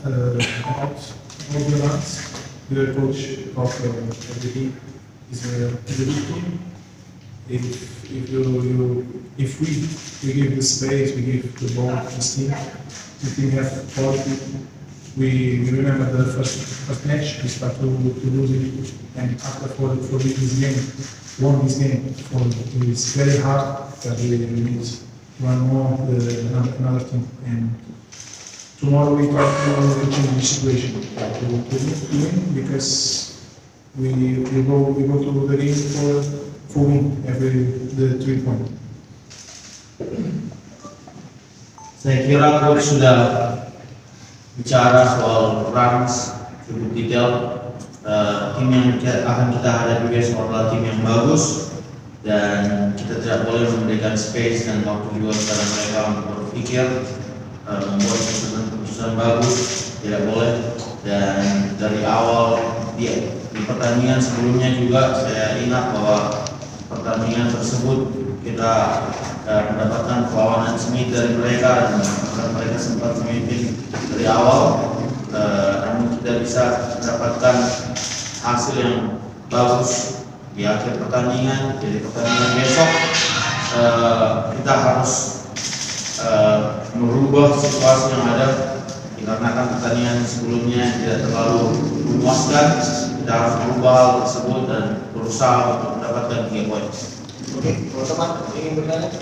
About Netherlands, the coach of the team is a big team. If we give the space, we give the ball to the team have quality. We remember the first match, we start to lose it, and after for this game, won this game. It's very hard that we need one more another team. And tomorrow we try to change the situation, to win, because we go to the game for win the 3 points. Saya kira coach sudah bicara soal runs cukup detail. Tim yang akan kita hadapi besok adalah tim yang bagus, dan kita tidak boleh memberikan space dan waktu juga kepada mereka untuk berpikir, membuat keputusan bagus, tidak boleh. Dan dari awal di pertandingan sebelumnya juga saya ingat bahwa pertandingan tersebut kita mendapatkan perlawanan sengit dari mereka, dan mereka sempat memimpin dari awal, namun tidak bisa mendapatkan hasil yang bagus di akhir pertandingan. Jadi pertandingan besok kita harus merubah situasi yang ada, dikarenakan pertandingan sebelumnya tidak terlalu memuaskan. Kita harus merubah hal tersebut dan berusaha untuk mendapatkan 3 poin. Oke, teman-teman ingin bertanya?